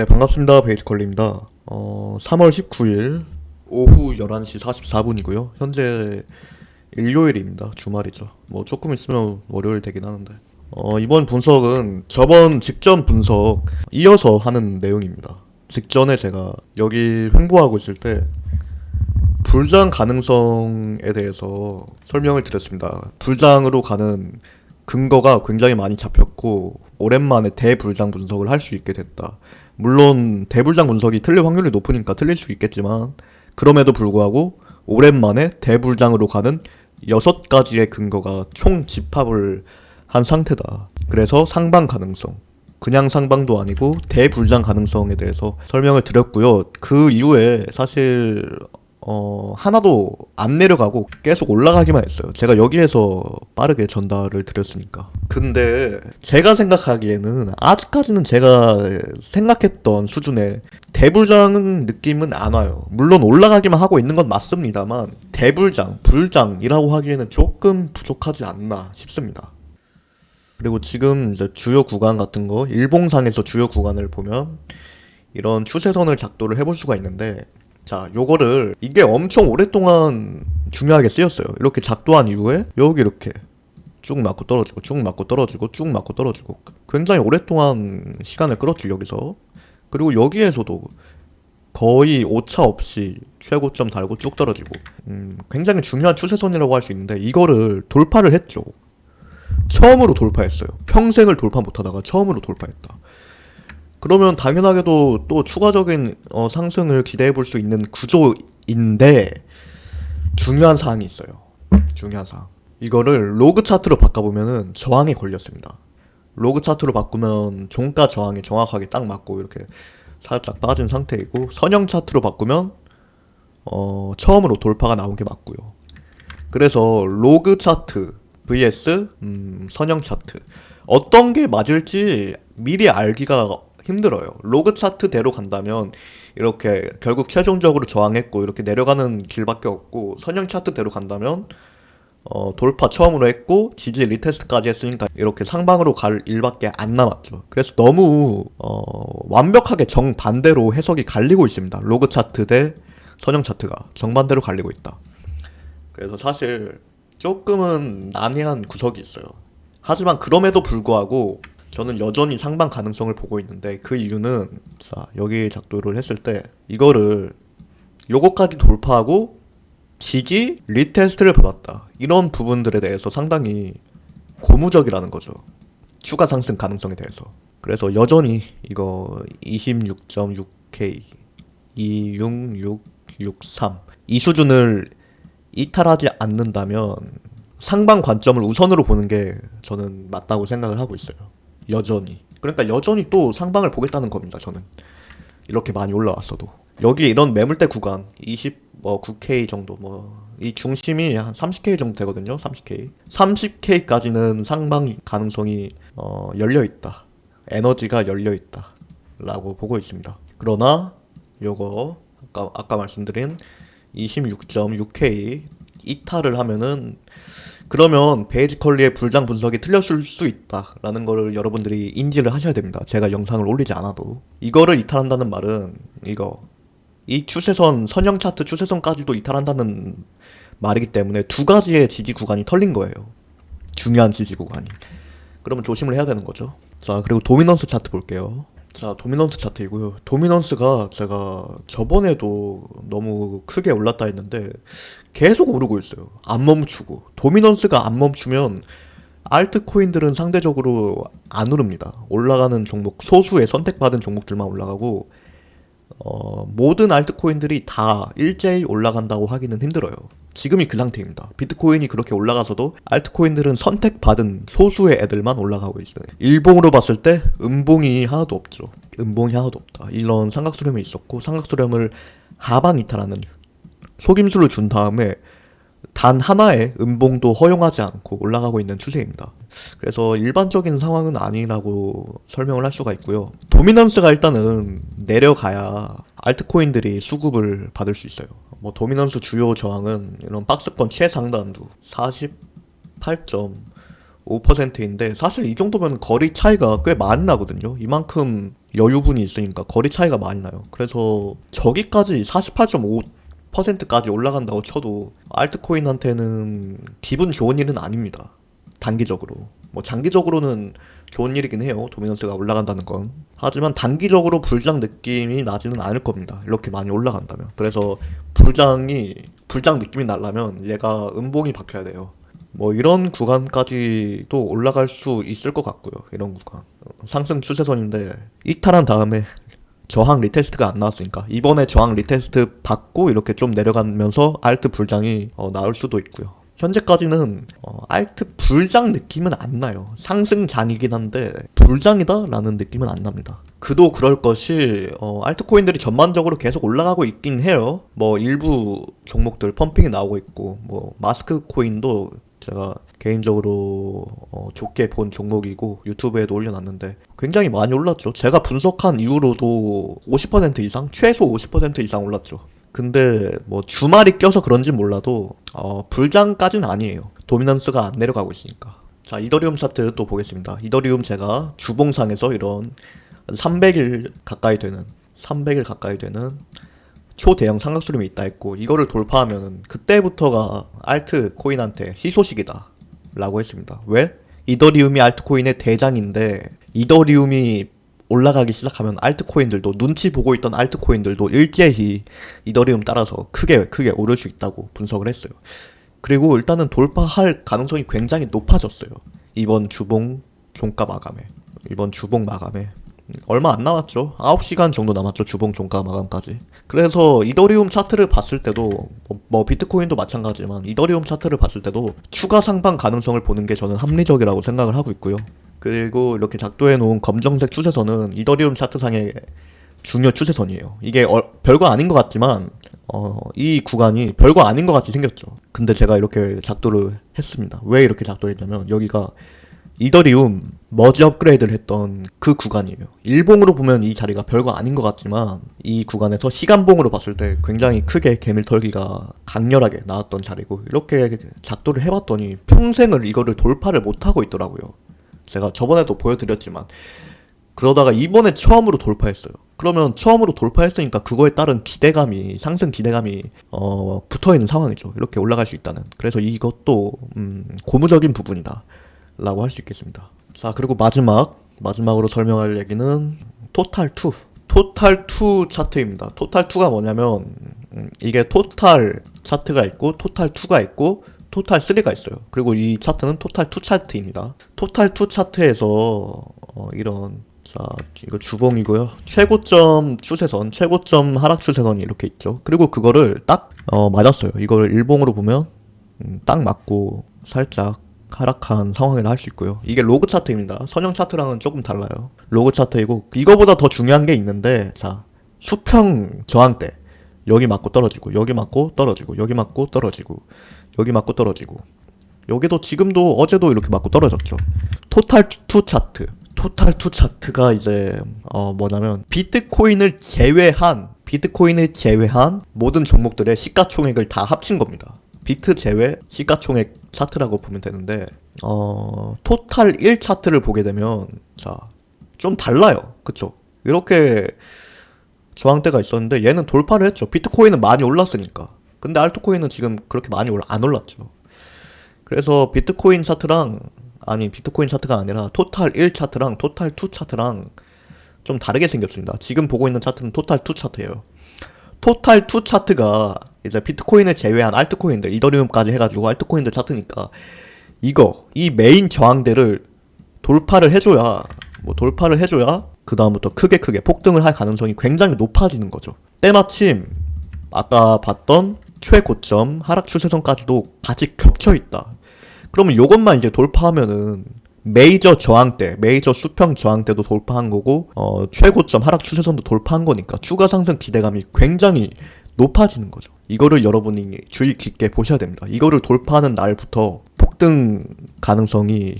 네, 반갑습니다. 베이스컬리입니다. 3월 19일 오후 11시 44분이고요. 현재 일요일입니다. 주말이죠. 뭐 조금 있으면 월요일 되긴 하는데. 이번 분석은 저번 직전 분석 이어서 하는 내용입니다. 직전에 제가 여기 홍보하고 있을 때 불장 가능성에 대해서 설명을 드렸습니다. 불장으로 가는 근거가 굉장히 많이 잡혔고 오랜만에 대불장 분석을 할 수 있게 됐다. 물론 대불장 분석이 틀릴 확률이 높으니까 틀릴 수 있겠지만 그럼에도 불구하고 오랜만에 대불장으로 가는 6가지의 근거가 총 집합을 한 상태다. 그래서 상방 가능성, 그냥 상방도 아니고 대불장 가능성에 대해서 설명을 드렸고요. 그 이후에 사실 하나도 안 내려가고 계속 올라가기만 했어요. 제가 여기에서 빠르게 전달을 드렸으니까. 근데 제가 생각하기에는 아직까지는 제가 생각했던 수준의 대불장 느낌은 안 와요. 물론 올라가기만 하고 있는 건 맞습니다만 대불장, 불장이라고 하기에는 조금 부족하지 않나 싶습니다. 그리고 지금 이제 주요 구간 같은 거, 일봉상에서 주요 구간을 보면 이런 추세선을 작도를 해볼 수가 있는데, 자, 요거를 이게 엄청 오랫동안 중요하게 쓰였어요. 이렇게 작도한 이후에 여기 이렇게 쭉 맞고 떨어지고 쭉 맞고 떨어지고 쭉 맞고 떨어지고 굉장히 오랫동안 시간을 끌었죠, 여기서. 그리고 여기에서도 거의 오차 없이 최고점 달고 쭉 떨어지고 굉장히 중요한 추세선이라고 할 수 있는데 이거를 돌파를 했죠. 처음으로 돌파했어요. 평생을 돌파 못하다가 처음으로 돌파했다. 그러면 당연하게도 또 추가적인 상승을 기대해 볼 수 있는 구조인데 중요한 사항이 있어요. 중요한 사항. 이거를 로그 차트로 바꿔보면은 저항에 걸렸습니다. 로그 차트로 바꾸면 종가 저항이 정확하게 딱 맞고 이렇게 살짝 빠진 상태이고, 선형 차트로 바꾸면 처음으로 돌파가 나온 게 맞고요. 그래서 로그 차트 vs 선형 차트, 어떤 게 맞을지 미리 알기가 힘들어요. 로그 차트대로 간다면 이렇게 결국 최종적으로 저항했고 이렇게 내려가는 길밖에 없고, 선형 차트대로 간다면 돌파 처음으로 했고 지지 리테스트까지 했으니까 이렇게 상방으로 갈 일밖에 안 남았죠. 그래서 너무 완벽하게 정반대로 해석이 갈리고 있습니다. 로그 차트 대 선형 차트가 정반대로 갈리고 있다. 그래서 사실 조금은 난해한 구석이 있어요. 하지만 그럼에도 불구하고 저는 여전히 상방 가능성을 보고 있는데, 그 이유는 자, 여기 작도를 했을 때 이거를 요거까지 돌파하고 지지 리테스트를 받았다. 이런 부분들에 대해서 상당히 고무적이라는 거죠. 추가 상승 가능성에 대해서. 그래서 여전히 이거 26.6K 26663 이 수준을 이탈하지 않는다면 상방 관점을 우선으로 보는 게 저는 맞다고 생각을 하고 있어요. 여전히. 그러니까 여전히 또 상방을 보겠다는 겁니다, 저는. 이렇게 많이 올라왔어도. 여기 이런 매물대 구간 29K 정도, 이 중심이 한 30K 정도 되거든요. 30K. 30K까지는 상방 가능성이 열려있다. 에너지가 열려있다 라고 보고 있습니다. 그러나 요거 아까 말씀드린 26.6K 이탈을 하면은, 그러면 베이지컬리의 불장 분석이 틀렸을 수 있다라는 거를 여러분들이 인지를 하셔야 됩니다. 제가 영상을 올리지 않아도. 이거를 이탈한다는 말은 이 추세선, 선형 차트 추세선까지도 이탈한다는 말이기 때문에 두 가지의 지지 구간이 털린 거예요. 중요한 지지 구간이. 그러면 조심을 해야 되는 거죠. 자, 그리고 도미넌스 차트 볼게요. 자, 도미넌스 차트이고요. 도미넌스가 제가 저번에도 너무 크게 올랐다 했는데 계속 오르고 있어요. 안 멈추고. 도미넌스가 안 멈추면 알트코인들은 상대적으로 안 오릅니다. 올라가는 종목, 소수의 선택받은 종목들만 올라가고 모든 알트코인들이 다 일제히 올라간다고 하기는 힘들어요. 지금이 그 상태입니다. 비트코인이 그렇게 올라가서도 알트코인들은 선택받은 소수의 애들만 올라가고 있어요. 일봉으로 봤을 때 음봉이 하나도 없죠. 음봉이 하나도 없다. 이런 삼각수렴이 있었고, 삼각수렴을 하방 이탈하는 속임수를 준 다음에 단 하나의 음봉도 허용하지 않고 올라가고 있는 추세입니다. 그래서 일반적인 상황은 아니라고 설명을 할 수가 있고요. 도미넌스가 일단은 내려가야 알트코인들이 수급을 받을 수 있어요. 도미넌스 주요 저항은 이런 박스권 최상단도 48.5 5%인데 사실 이 정도면 거리 차이가 꽤 많이 나거든요. 이만큼 여유분이 있으니까 거리 차이가 많이 나요. 그래서 저기까지 48.5%까지 올라간다고 쳐도 알트코인한테는 기분 좋은 일은 아닙니다. 단기적으로. 뭐 장기적으로는 좋은 일이긴 해요. 도미넌스가 올라간다는 건. 하지만 단기적으로 불장 느낌이 나지는 않을 겁니다. 이렇게 많이 올라간다면. 그래서 불장 느낌이 나려면 얘가 음봉이 박혀야 돼요. 뭐 이런 구간까지도 올라갈 수 있을 것 같고요. 이런 구간. 상승 추세선인데 이탈한 다음에 저항 리테스트가 안 나왔으니까 이번에 저항 리테스트 받고 이렇게 좀 내려가면서 알트 불장이 나올 수도 있고요. 현재까지는 알트 불장 느낌은 안 나요. 상승장이긴 한데 불장이다 라는 느낌은 안 납니다. 그도 그럴 것이 알트코인들이 전반적으로 계속 올라가고 있긴 해요. 뭐 일부 종목들 펌핑이 나오고 있고 뭐 마스크 코인도 제가 개인적으로 좋게 본 종목이고 유튜브에도 올려놨는데 굉장히 많이 올랐죠. 제가 분석한 이후로도 50% 이상, 최소 50% 이상 올랐죠. 근데 뭐 주말이 껴서 그런지 몰라도 불장까지는 아니에요. 도미넌스가 안 내려가고 있으니까. 자, 이더리움 차트 또 보겠습니다. 이더리움 제가 주봉상에서 이런 300일 가까이 되는 초대형 삼각수렴이 있다 했고 이거를 돌파하면은 그때부터가 알트 코인한테 희소식이다 라고 했습니다. 왜? 이더리움이 알트코인의 대장인데 이더리움이 올라가기 시작하면 알트코인들도 눈치 보고 있던 알트코인들도 일제히 이더리움 따라서 크게 오를 수 있다고 분석을 했어요. 그리고 일단은 돌파할 가능성이 굉장히 높아졌어요. 이번 주봉 마감에 얼마 안 남았죠. 9시간 정도 남았죠. 주봉 종가 마감까지. 그래서 이더리움 차트를 봤을 때도 뭐 비트코인도 마찬가지지만 이더리움 차트를 봤을 때도 추가 상방 가능성을 보는 게 저는 합리적이라고 생각을 하고 있고요. 그리고 이렇게 작도해 놓은 검정색 추세선은 이더리움 차트상의 중요 추세선이에요. 이게 별거 아닌 것 같지만 이 구간이 별거 아닌 것 같이 생겼죠. 근데 제가 이렇게 작도를 했습니다. 왜 이렇게 작도를 했냐면 여기가 이더리움 머지 업그레이드를 했던 그 구간이에요. 일봉으로 보면 이 자리가 별거 아닌 것 같지만 이 구간에서 시간봉으로 봤을 때 굉장히 크게 개밀털기가 강렬하게 나왔던 자리고 이렇게 작도를 해봤더니 평생을 이거를 돌파를 못하고 있더라고요. 제가 저번에도 보여드렸지만 그러다가 이번에 처음으로 돌파했어요. 그러면 처음으로 돌파했으니까 그거에 따른 기대감이 상승 기대감이 붙어있는 상황이죠. 이렇게 올라갈 수 있다는. 그래서 이것도 고무적인 부분이다 라고 할 수 있겠습니다. 자, 그리고 마지막으로 설명할 얘기는 토탈2 차트입니다. 토탈2가 뭐냐면 이게 토탈 차트가 있고 토탈2가 있고 토탈3가 있어요. 그리고 이 차트는 토탈2 차트입니다. 토탈2 차트에서 자, 이거 주봉이고요. 최고점 추세선, 최고점 하락 추세선이 이렇게 있죠. 그리고 그거를 딱 맞았어요. 이거를 일봉으로 보면 딱 맞고 살짝 하락한 상황이라 할 수 있고요. 이게 로그 차트입니다. 선형 차트랑은 조금 달라요. 로그 차트이고 이거보다 더 중요한 게 있는데 자, 수평 저항대 여기 맞고 떨어지고 여기 맞고 떨어지고 여기 맞고 떨어지고 여기 맞고 떨어지고 여기도 지금도 어제도 이렇게 맞고 떨어졌죠. 토탈2 차트가 이제 뭐냐면 비트코인을 제외한 모든 종목들의 시가총액을 다 합친 겁니다. 비트 제외 시가총액 차트라고 보면 되는데 토탈 1 차트를 보게 되면 자, 좀 달라요. 그쵸? 이렇게 저항대가 있었는데 얘는 돌파를 했죠. 비트코인은 많이 올랐으니까. 근데 알트코인은 지금 그렇게 많이 안 올랐죠. 그래서 비트코인 차트가 아니라 토탈 1 차트랑 토탈 2 차트랑 좀 다르게 생겼습니다. 지금 보고 있는 차트는 토탈 2 차트예요. 토탈 2 차트가 이제 비트코인을 제외한 알트코인들, 이더리움까지 해가지고 알트코인들 차트니까 이 메인 저항대를 돌파를 해줘야 그 다음부터 크게 폭등을 할 가능성이 굉장히 높아지는 거죠. 때마침 아까 봤던 최고점 하락 추세선까지도 같이 겹쳐있다. 그러면 요것만 이제 돌파하면은 메이저 수평 저항대도 돌파한 거고 최고점 하락 추세선도 돌파한 거니까 추가 상승 기대감이 굉장히 높아지는 거죠. 이거를 여러분이 주의 깊게 보셔야 됩니다. 이거를 돌파하는 날부터 폭등 가능성이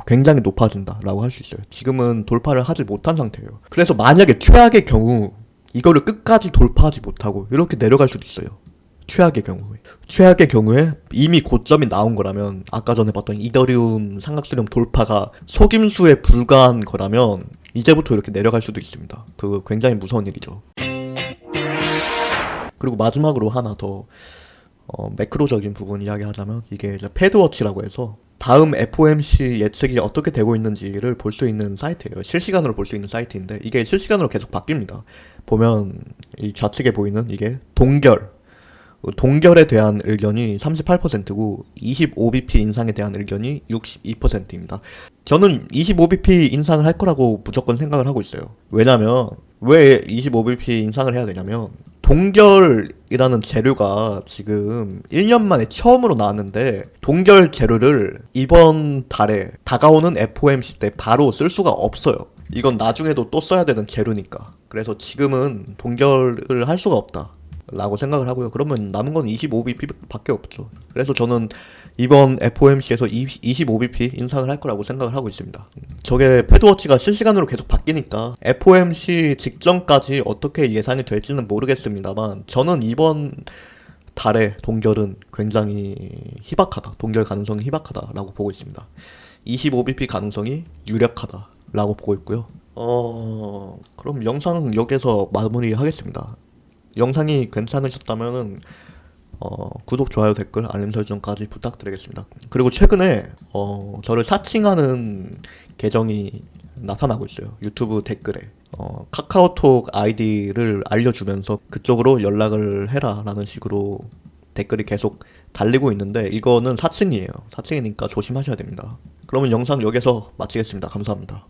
굉장히 높아진다라고 할 수 있어요. 지금은 돌파를 하지 못한 상태예요. 그래서 만약에 최악의 경우 이거를 끝까지 돌파하지 못하고 이렇게 내려갈 수도 있어요. 최악의 경우에 이미 고점이 나온 거라면, 아까 전에 봤던 이더리움 삼각수렴 돌파가 속임수에 불과한 거라면 이제부터 이렇게 내려갈 수도 있습니다. 그거 굉장히 무서운 일이죠. 그리고 마지막으로 하나 더 매크로적인 부분 이야기하자면, 이게 이제 패드워치라고 해서 다음 FOMC 예측이 어떻게 되고 있는지를 볼 수 있는 사이트예요. 실시간으로 볼 수 있는 사이트인데 이게 실시간으로 계속 바뀝니다. 보면 이 좌측에 보이는 이게 동결에 대한 의견이 38%고 25bp 인상에 대한 의견이 62%입니다. 저는 25bp 인상을 할 거라고 무조건 생각을 하고 있어요. 왜냐면 왜 25bp 인상을 해야 되냐면, 동결이라는 재료가 지금 1년 만에 처음으로 나왔는데, 동결 재료를 이번 달에 다가오는 FOMC 때 바로 쓸 수가 없어요. 이건 나중에도 또 써야 되는 재료니까. 그래서 지금은 동결을 할 수가 없다 라고 생각을 하고요. 그러면 남은 건 25bp 밖에 없죠. 그래서 저는 이번 FOMC에서 25bp 인상을 할 거라고 생각을 하고 있습니다. 저게 패드워치가 실시간으로 계속 바뀌니까 FOMC 직전까지 어떻게 예상이 될지는 모르겠습니다만, 저는 이번 달의 동결은 굉장히 희박하다, 동결 가능성이 희박하다라고 보고 있습니다. 25bp 가능성이 유력하다라고 보고 있고요. 그럼 영상 여기서 마무리하겠습니다. 영상이 괜찮으셨다면은 구독, 좋아요, 댓글, 알림 설정까지 부탁드리겠습니다. 그리고 최근에 저를 사칭하는 계정이 나타나고 있어요. 유튜브 댓글에 카카오톡 아이디를 알려주면서 그쪽으로 연락을 해라 라는 식으로 댓글이 계속 달리고 있는데, 이거는 사칭이에요. 사칭이니까 조심하셔야 됩니다. 그러면 영상 여기서 마치겠습니다. 감사합니다.